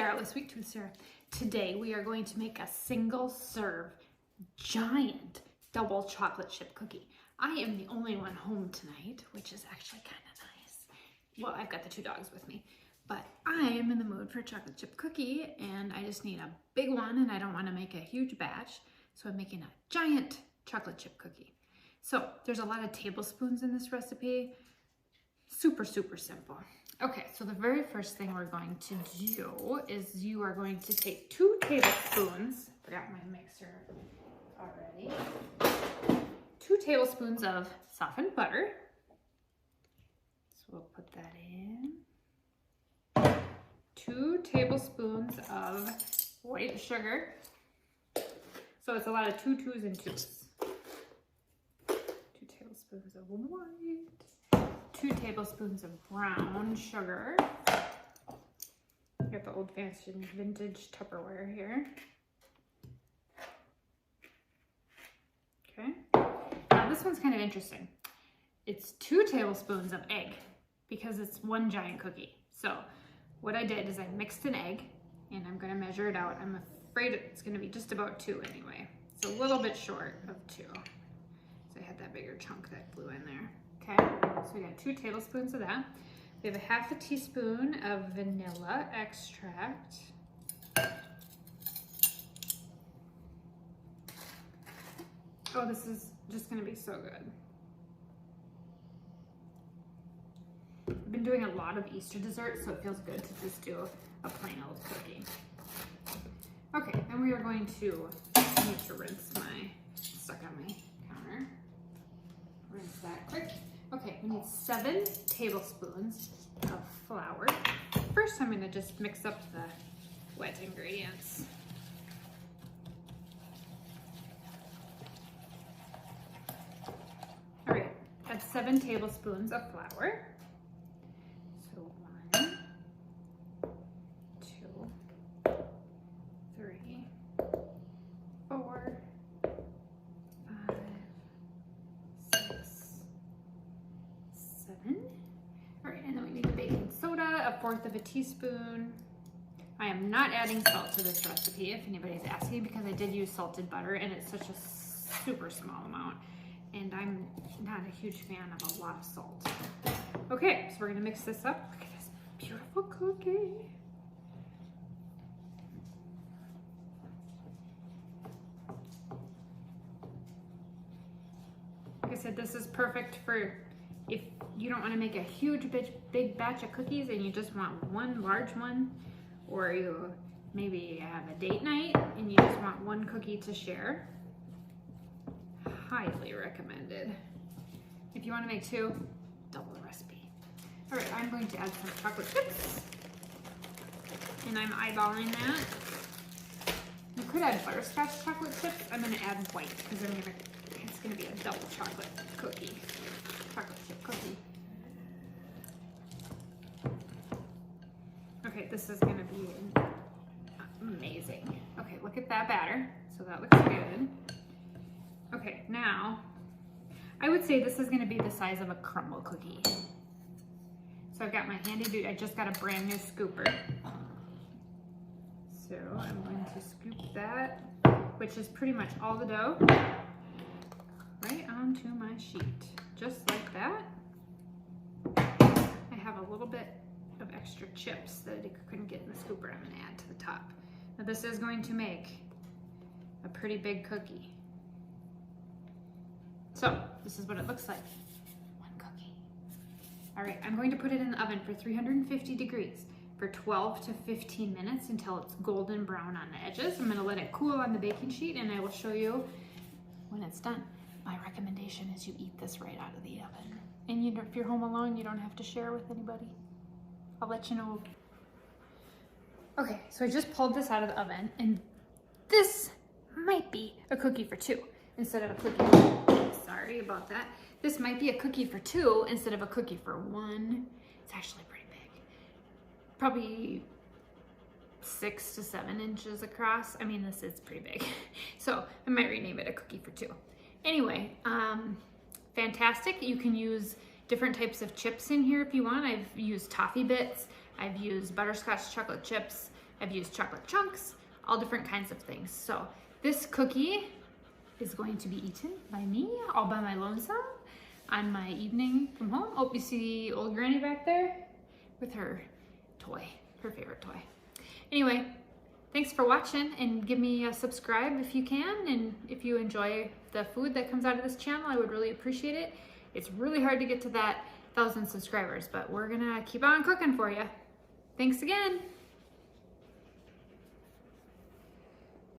Sarah with Sweet Tooth Sarah. Today we are going to make a single serve giant double chocolate chip cookie. I am the only one home tonight, which is actually kind of nice. Well, I've got the two dogs with me, but I am in the mood for a chocolate chip cookie and I just need a big one and I don't want to make a huge batch. So I'm making a giant chocolate chip cookie. So there's a lot of tablespoons in this recipe. Super, super simple. Okay, so the very first thing we're going to do is you are going to take 2 tablespoons, forgot my mixer already, 2 tablespoons of softened butter. So we'll put that in. 2 tablespoons of white sugar. So it's a lot of 2 2s and 2s. 2 tablespoons of white. 2 tablespoons of brown sugar. Got the old-fashioned vintage Tupperware here. Okay. Now this one's kind of interesting. It's 2 tablespoons of egg because it's one giant cookie. So what I did is I mixed an egg and I'm going to measure it out. I'm afraid it's going to be just about 2 anyway. It's a little bit short of 2. So I had that bigger chunk that flew in there. Okay, so we got 2 tablespoons of that. We have a 1/2 teaspoon of vanilla extract. Oh, this is just gonna be so good. I've been doing a lot of Easter desserts, so it feels good to just do a plain old cookie. Okay, and we are going to, I need to rinse my, stuck on my counter. Rinse that quick. Okay, we need 7 tablespoons of flour. First, I'm going to just mix up the wet ingredients. All right, that's 7 tablespoons of flour. So 1, 2, 3, 4, 5, 6, 7. All right, and then we need the baking soda, 1/4 teaspoon. I am not adding salt to this recipe if anybody's asking because I did use salted butter and it's such a super small amount and I'm not a huge fan of a lot of salt. Okay, so we're gonna mix this up. Look at this beautiful cookie. Like I said, this is perfect for if you don't want to make a huge big batch of cookies and you just want one large one, or you maybe have a date night and you just want one cookie to share. Highly recommended. If you want to make 2, double the recipe. All right, I'm going to add some chocolate chips and I'm eyeballing that. You could add butterscotch chocolate chips. I'm going to add white because it's going to be a double chocolate cookie. Chocolate chip cookie. Okay, this is gonna be amazing. Okay, look at that batter. So that looks good. Okay, now, I would say this is gonna be the size of a crumble cookie. So I've got my handy duty, I just got a brand new scooper. So I'm going to scoop that, which is pretty much all the dough, right onto my sheet. Just like that. I have a little bit of extra chips that I couldn't get in the scooper. I'm gonna add to the top. Now this is going to make a pretty big cookie. So this is what it looks like. One cookie. All right, I'm going to put it in the oven for 350 degrees for 12 to 15 minutes until it's golden brown on the edges. I'm gonna let it cool on the baking sheet and I will show you when it's done. My recommendation is you eat this right out of the oven. And if you're home alone, you don't have to share with anybody. I'll let you know. Okay, so I just pulled this out of the oven and this might be a cookie for 2 instead of a cookie. Sorry about that. This might be a cookie for 2 instead of a cookie for 1. It's actually pretty big. Probably 6 to 7 inches across. I mean, this is pretty big. So I might rename it a cookie for 2. Anyway, fantastic. You can use different types of chips in here if you want. I've used toffee bits. I've used butterscotch chocolate chips. I've used chocolate chunks, all different kinds of things. So this cookie is going to be eaten by me all by my lonesome on my evening from home. Oh, you see old granny back there with her toy, her favorite toy. Anyway, thanks for watching, and give me a subscribe if you can, and if you enjoy the food that comes out of this channel, I would really appreciate it. It's really hard to get to that 1,000 subscribers, but we're gonna keep on cooking for you. Thanks again.